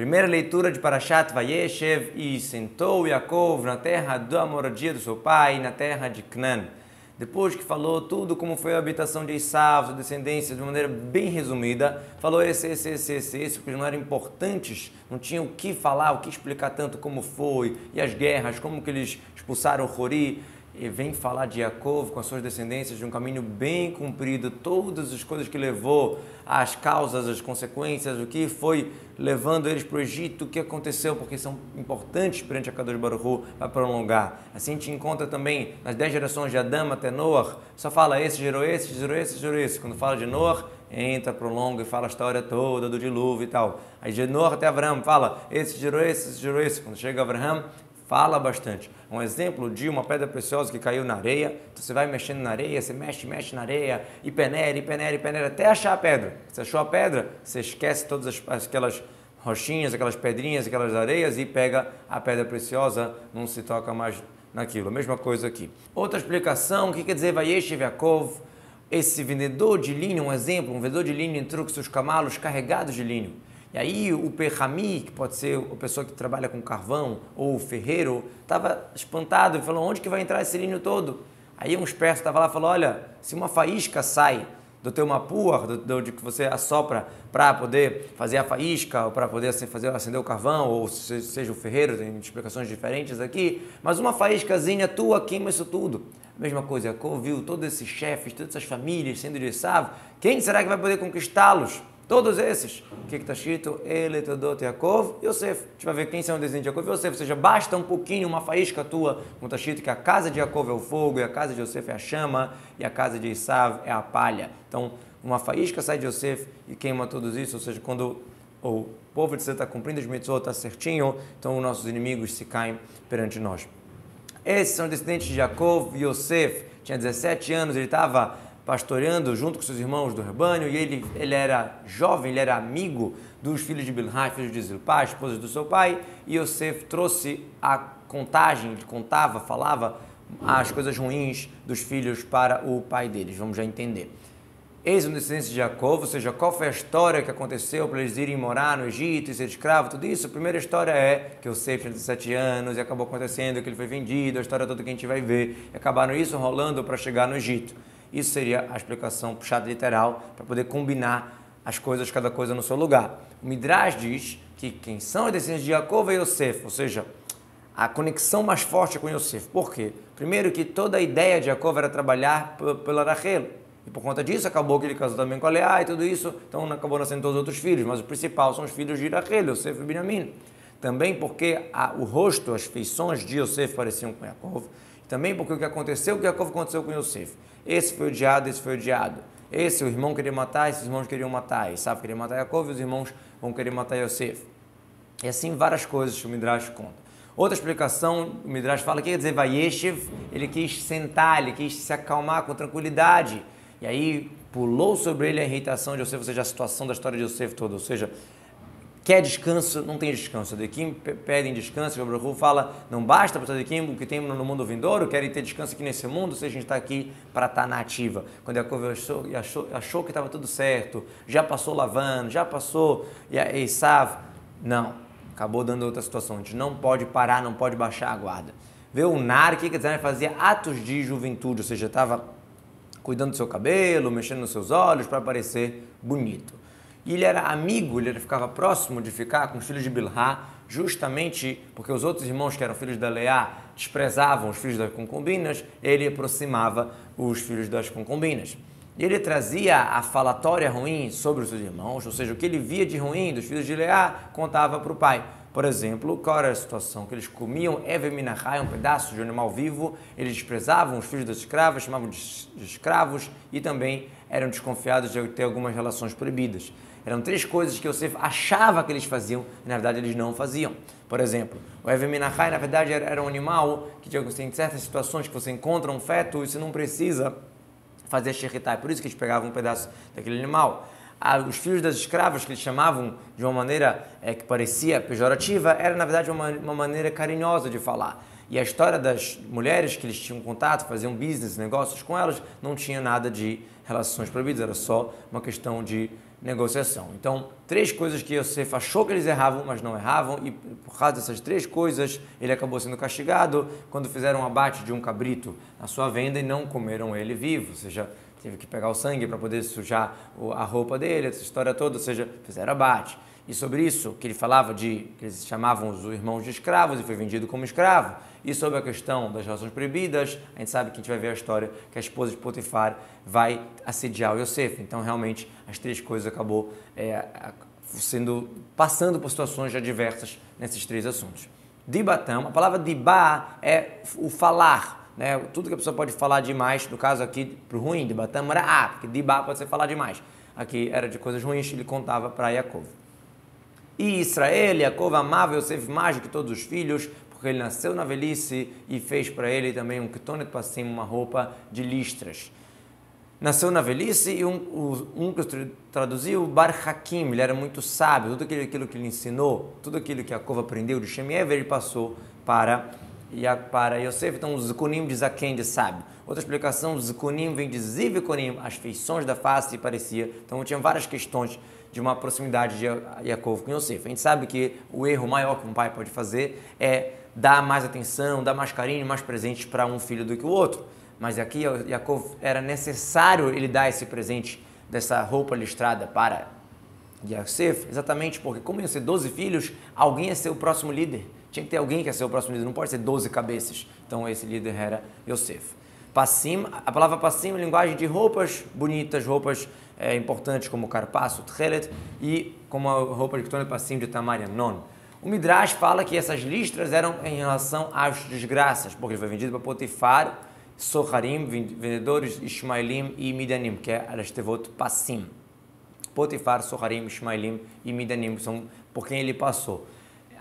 Primeira leitura de Parashat Vayeshev, e sentou Yaakov na terra da moradia do seu pai, na terra de Canaã. Depois que falou tudo como foi a habitação de Esaú, sua descendência, de maneira bem resumida, falou esse, porque não eram importantes, não tinham o que falar, o que explicar tanto como foi, e as guerras, como que eles expulsaram o Hori. E vem falar de Yaakov com as suas descendências de um caminho bem comprido, todas as coisas que levou, as causas, as consequências, o que foi levando eles para o Egito, o que aconteceu, porque são importantes perante a Kadosh Baruch Hu para prolongar. Assim a gente encontra também nas 10 gerações de Adão até Noah, só fala esse gerou esse, gerou esse, gerou esse. Quando fala de Noah, entra, prolonga e fala a história toda do dilúvio e tal. Aí de Noah até Abraão fala esse gerou esse, esse gerou esse. Quando chega Abraão, fala bastante. Um exemplo de uma pedra preciosa que caiu na areia. Então você vai mexendo na areia, você mexe na areia, e peneira, até achar a pedra. Você achou a pedra, você esquece todas aquelas rochinhas, aquelas pedrinhas, aquelas areias e pega a pedra preciosa, não se toca mais naquilo. A mesma coisa aqui. Outra explicação, o que quer dizer Vayeshev Yaakov? Esse vendedor de linho, um exemplo, um vendedor de linho entrou com seus cavalos carregados de linho. E aí o Perrami, que pode ser a pessoa que trabalha com carvão, ou o ferreiro, estava espantado e falou, onde que vai entrar esse linho todo? Aí um esperto estava lá e falou, olha, se uma faísca sai do teu mapur, de que você assopra para poder fazer a faísca, ou para poder acender o carvão, ou seja o ferreiro, tem explicações diferentes aqui, mas uma faíscazinha tua queima isso tudo. A mesma coisa, Yaakov viu todos esses chefes, todas essas famílias sendo de Esaú, quem será que vai poder conquistá-los? Todos esses. O que está escrito? Ele, Todot, Yaakov e Yosef. A gente vai ver quem são os descendentes de Yaakov e Yosef. Ou seja, basta um pouquinho, uma faísca tua. Como está escrito que a casa de Yaakov é o fogo, e a casa de Yosef é a chama, e a casa de Esaú é a palha. Então, uma faísca sai de Yosef e queima tudo isso. Ou seja, quando o povo de Israel está cumprindo os mitzvot, está certinho, então os nossos inimigos se caem perante nós. Esses são os descendentes de Yaakov e Yosef. Tinha 17 anos, ele estava pastoreando junto com seus irmãos do rebanho, e ele era jovem, ele era amigo dos filhos de Bilhá, filhos de Zilpá, esposas do seu pai, e Yosef trouxe a contagem, ele contava, falava as coisas ruins dos filhos para o pai deles. Vamos já entender. Eis um descendente de Yaakov, ou seja, qual foi a história que aconteceu para eles irem morar no Egito e ser escravo, tudo isso. A primeira história é que Yosef tinha 17 anos e acabou acontecendo que ele foi vendido, a história toda que a gente vai ver, e acabaram isso rolando para chegar no Egito. Isso seria a explicação puxada literal, para poder combinar as coisas, cada coisa no seu lugar. O Midrash diz que quem são os descendentes de Yaakov é Yosef, ou seja, a conexão mais forte é com Yosef. Por quê? Primeiro que toda a ideia de Yaakov era trabalhar pela Rachel, e por conta disso acabou que ele casou também com a Leá e tudo isso, então acabou nascendo todos os outros filhos, mas o principal são os filhos de Rachel, Yosef e Benjamim. Também porque o rosto, as feições de Yosef pareciam com Yaakov, também porque o que aconteceu aconteceu com Yosef. Esse foi odiado, esse foi odiado. Esse o irmão queria matar, esses irmãos queriam matar. Esaú queria matar Yaakov e os irmãos vão querer matar Yosef. E assim várias coisas que o Midrash conta. Outra explicação, o Midrash fala que quer dizer Vayeshev, ele quis sentar, ele quis se acalmar com tranquilidade. E aí pulou sobre ele a irritação de Yosef, ou seja, a situação da história de Yosef toda. Ou seja, quer descanso, não tem descanso. Tzadikim pedem descanso, o Baruch Hu fala, não basta para o Tzadikim o que tem no mundo vindouro, querem ter descanso aqui nesse mundo, ou seja, a gente está aqui para estar na ativa. Quando Yaakov achou que estava tudo certo, já passou lavando, já passou Esaú, não, acabou dando outra situação. A gente não pode parar, não pode baixar a guarda. Vê o Nar, que quer dizer, fazia atos de juventude, ou seja, estava cuidando do seu cabelo, mexendo nos seus olhos para parecer bonito. E ele era amigo, ele ficava próximo de ficar com os filhos de Bilhá, justamente porque os outros irmãos que eram filhos da Leá desprezavam os filhos das concubinas, ele aproximava os filhos das concubinas. E ele trazia a falatória ruim sobre os seus irmãos, ou seja, o que ele via de ruim dos filhos de Leá, contava para o pai. Por exemplo, qual era a situação? Que eles comiam Ever Minachai, um pedaço de animal vivo, eles desprezavam os filhos das escravas, chamavam de escravos e também eram desconfiados de ter algumas relações proibidas. Eram 3 coisas que Yosef achava que eles faziam e na verdade eles não faziam. Por exemplo, o Ever Minachai na verdade era um animal que tem certas situações que você encontra um feto e você não precisa fazer sheritai, por isso que eles pegavam um pedaço daquele animal. Os filhos das escravas, que eles chamavam de uma maneira que parecia pejorativa, era na verdade uma maneira carinhosa de falar. E a história das mulheres que eles tinham contato, faziam business, negócios com elas, não tinha nada de relações proibidas, era só uma questão de negociação. Então, 3 coisas que Yosef achou que eles erravam, mas não erravam, e por causa dessas 3 coisas, ele acabou sendo castigado quando fizeram um abate de um cabrito na sua venda e não comeram ele vivo, ou seja, teve que pegar o sangue para poder sujar a roupa dele, essa história toda, ou seja, fizeram abate. E sobre isso, que ele falava que eles chamavam os irmãos de escravos e foi vendido como escravo. E sobre a questão das relações proibidas, a gente sabe que a gente vai ver a história que a esposa de Potifar vai assediar o Yosef. Então, realmente, as 3 coisas acabou passando por situações já diversas nesses 3 assuntos. Dibatam, a palavra dibá é o falar, né? Tudo que a pessoa pode falar demais, no caso aqui, para o ruim, dibatam era porque dibá pode ser falar demais. Aqui era de coisas ruins, ele contava para Yaakov. E Israel, Yaakov amava Yosef mais do que todos os filhos, porque ele nasceu na velhice e fez para ele também um ketonet passim, uma roupa de listras. Nasceu na velhice e um que traduziu, Bar Hakim, ele era muito sábio, tudo aquilo que ele ensinou, tudo aquilo que Yaakov aprendeu de Shem Ever, ele passou para Yosef. Então, o Zikunim de Zaken, de sábio. Outra explicação, o Zikunim vem de Zivikonim, as feições da face, parecia. Então, tinha várias questões de uma proximidade de Yaakov com Yosef. A gente sabe que o erro maior que um pai pode fazer é dar mais atenção, dar mais carinho, mais presentes para um filho do que o outro. Mas aqui, Yaakov, era necessário ele dar esse presente dessa roupa listrada para Yosef, exatamente porque, como iam ser 12 filhos, alguém ia ser o próximo líder. Tinha que ter alguém que ia ser o próximo líder, não pode ser 12 cabeças. Então, esse líder era Yosef. Passim, a palavra passim é linguagem de roupas bonitas, roupas importantes como carpaço, tchelet, e como a roupa de ketonet passim de Tamar Amnon. O Midrash fala que essas listras eram em relação às desgraças, porque ele foi vendido para Potifar, Soharim, vendedores, Ishmaelim e Midanim, que é Arashtevot Passim. Potifar, Soharim, Ishmaelim e Midanim, são por quem ele passou.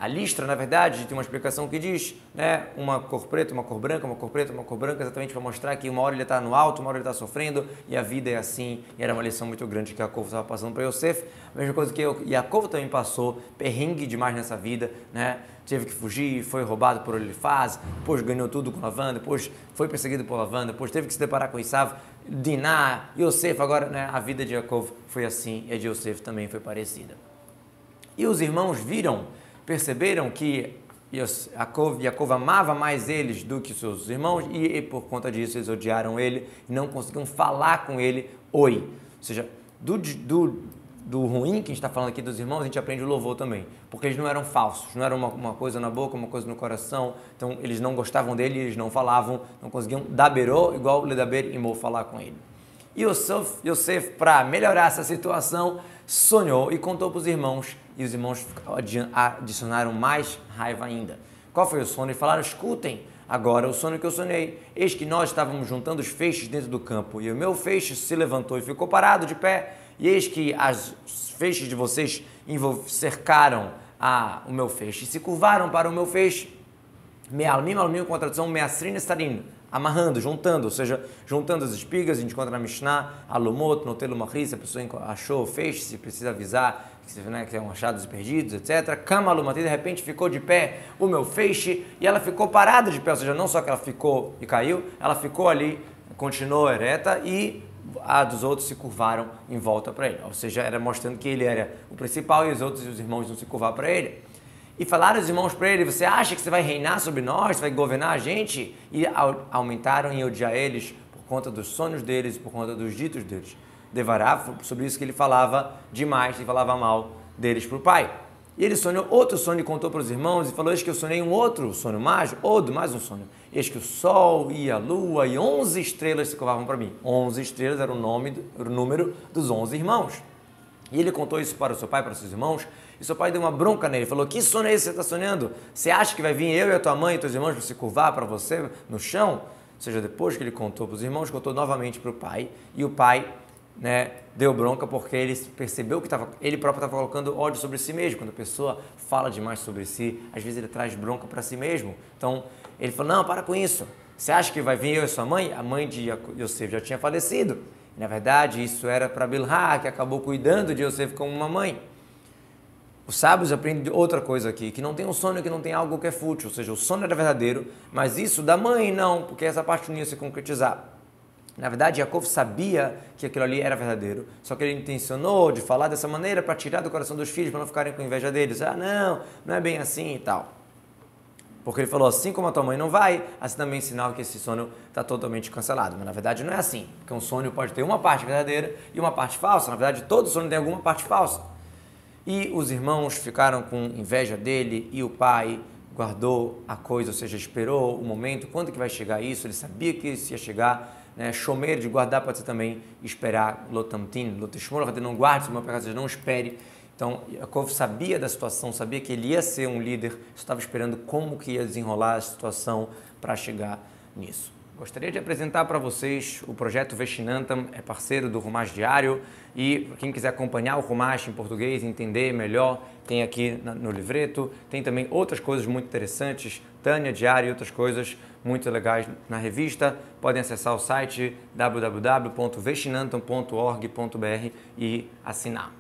A listra, na verdade, tem uma explicação que diz, né, uma cor preta, uma cor branca, uma cor preta, uma cor branca, exatamente para mostrar que uma hora ele está no alto, uma hora ele está sofrendo, e a vida é assim, e era uma lição muito grande que Yaakov estava passando para Yosef. A mesma coisa que Yaakov também passou, perrengue demais nessa vida, né, teve que fugir, foi roubado por Elifaz, depois ganhou tudo com Lavan, depois foi perseguido por Lavan, depois teve que se deparar com Esav, Diná, Yosef, agora, né, a vida de Yaakov foi assim, e a de Yosef também foi parecida. E os irmãos perceberam que Yaakov amava mais eles do que seus irmãos e por conta disso eles odiaram ele e não conseguiam falar com ele oi. Ou seja, do ruim que a gente está falando aqui dos irmãos, a gente aprende o louvor também, porque eles não eram falsos, não era uma coisa na boca, uma coisa no coração, então eles não gostavam dele, eles não falavam, não conseguiam daberô igual Ledaber e Mo falar com ele. E Yosef, para melhorar essa situação, sonhou e contou para os irmãos, e os irmãos adicionaram mais raiva ainda. Qual foi o sonho? Eles falaram, escutem, agora o sonho que eu sonhei. Eis que nós estávamos juntando os feixes dentro do campo, e o meu feixe se levantou e ficou parado de pé, e eis que as feixes de vocês cercaram o meu feixe, e se curvaram para o meu feixe. Me'almim, com a tradução, me'asrin estarim, amarrando, juntando, ou seja, juntando as espigas, a gente encontra na Mishnah, alumot, notelo mahri, se a pessoa achou o feixe, se precisa avisar que são achados perdidos, etc. Kama alumati, de repente ficou de pé o meu feixe, e ela ficou parada de pé, ou seja, não só que ela ficou e caiu, ela ficou ali, continuou ereta, e a dos outros se curvaram em volta para ele, ou seja, era mostrando que ele era o principal e os outros e os irmãos não se curvaram para ele. E falaram os irmãos para ele, você acha que você vai reinar sobre nós, você vai governar a gente? E aumentaram em odiar eles por conta dos sonhos deles, por conta dos ditos deles. Devará, sobre isso que ele falava demais, ele falava mal deles para o pai. E ele sonhou outro sonho e contou para os irmãos e falou, eis que eu sonhei um outro sonho mágico, mais um sonho. Eis que o sol e a lua e 11 estrelas se curvavam para mim. 11 estrelas era o número dos 11 irmãos. E ele contou isso para o seu pai, para os seus irmãos, e seu pai deu uma bronca nele, falou, que sonho é esse que você está sonhando? Você acha que vai vir eu e a tua mãe e teus irmãos para se curvar para você no chão? Ou seja, depois que ele contou para os irmãos, contou novamente para o pai, e o pai, né, deu bronca porque ele percebeu que ele próprio estava colocando ódio sobre si mesmo. Quando a pessoa fala demais sobre si, às vezes ele traz bronca para si mesmo. Então, ele falou, não, para com isso. Você acha que vai vir eu e sua mãe? A mãe de Yosef já tinha falecido. Na verdade, isso era para Bilhá, que acabou cuidando de Yosef como uma mãe. Os sábios aprendem outra coisa aqui, que não tem um sonho, que não tem algo que é fútil, ou seja, o sonho era verdadeiro, mas isso da mãe não, porque essa parte não ia se concretizar. Na verdade, Yaakov sabia que aquilo ali era verdadeiro, só que ele intencionou de falar dessa maneira para tirar do coração dos filhos, para não ficarem com inveja deles. Ah, não é bem assim e tal. Porque ele falou, assim como a tua mãe não vai, assim também é sinal que esse sonho está totalmente cancelado. Mas na verdade não é assim, porque um sonho pode ter uma parte verdadeira e uma parte falsa. Na verdade, todo sonho tem alguma parte falsa. E os irmãos ficaram com inveja dele e o pai guardou a coisa, ou seja, esperou o momento, quando que vai chegar isso, ele sabia que isso ia chegar, né? Shomer, de guardar, pode ser também esperar, lotamtin, lotishmor, não guarde, se uma pecado, não espere. Então, Yaakov sabia da situação, sabia que ele ia ser um líder, estava esperando como que ia desenrolar a situação para chegar nisso. Gostaria de apresentar para vocês o projeto Veshinantam, é parceiro do Rumash Diário, e para quem quiser acompanhar o Rumash em português, entender melhor, tem aqui no livreto, tem também outras coisas muito interessantes, Tânia Diário e outras coisas muito legais na revista. Podem acessar o site www.veshinantam.org.br e assinar.